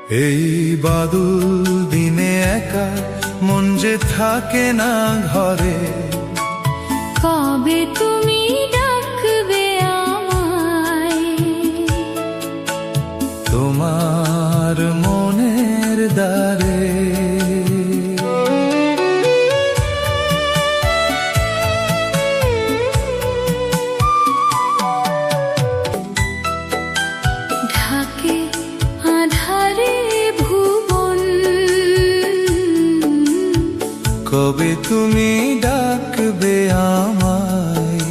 এই বাদল দিনে একা মন যে থাকে না ঘরে, কবে তুমি ডাকবে আমায় তোমার মনের দ্বারে। ঢাকে আধারে ভুবন, কবে তুমি ডাকবে আমায়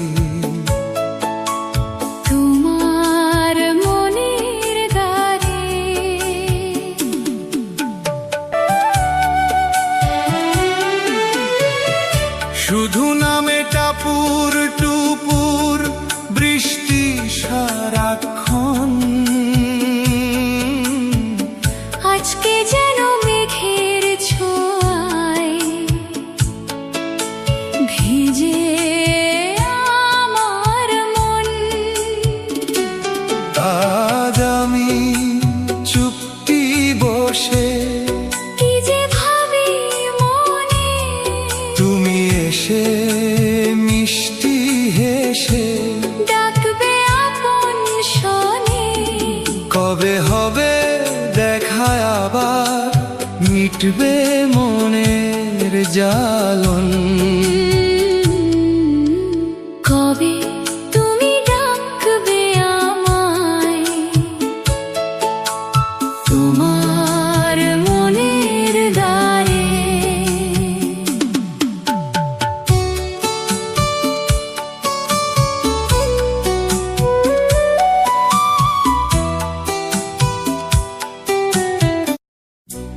তোমার মনের দ্বারে। শুধু নামে টাপুর টুপুর বৃষ্টি সারাক্ষণ, আজকে যেন মেঘের ছোঁয়ায় ভিজে আমার মন। আজ আমি চুপটি বসে কি যে ভাবি মনে, তুমি এসে মিষ্টি হেসে ডাকবে আপন শোনে। কবে হবে দেখা আবার, মিটবে মনের জ্বালন। কবে তুমি ডাকবে আমায় তোমার মনের দ্বারে।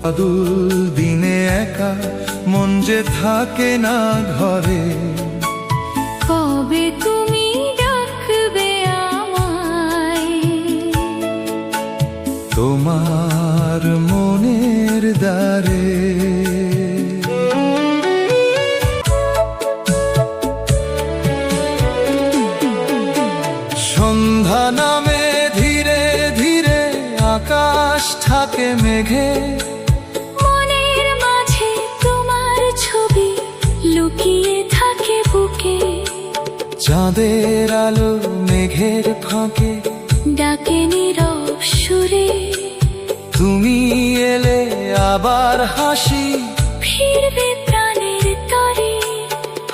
বাদল দিনে একা মন যে থাকে না ঘরে, কবে তুমি ডাকবে আমায় তোমার মনের দ্বারে। সন্ধ্যা নামে ধীরে ধীরে আকাশ থাকে মেঘে, মনের মাঝে তোমার ছবি লুকিয়ে থাকে বুকে। চাঁদের আলো মেঘের ফাঁকে ডাকে নীরব সুরে, তুমি এলে আবার হাসি ফিরবে প্রাণের তরে।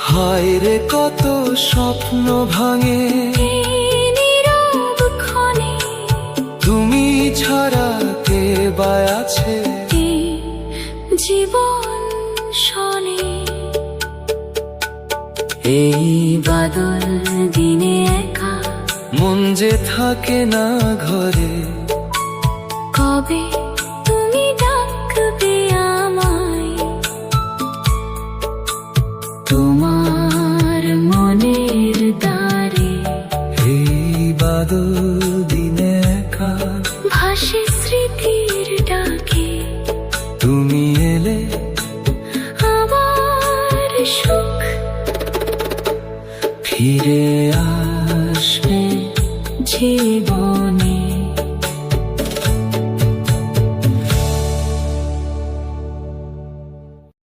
হায় রে কত স্বপ্ন ভাঙে এই নীরব ক্ষণে, তুমি ছাড়া কে বা আছে এই জীবন শোনে। এই বাদল দিনে একা মন যে থাকে না ঘরে, কবে তুমি ডাকবে আমায় তোমার মনের দ্বারে। এই বাদল দিনে একা ভাসে স্মৃতির ডাকে, তুমি এলে আমার সুখ ফিরে আসবে জীবনে।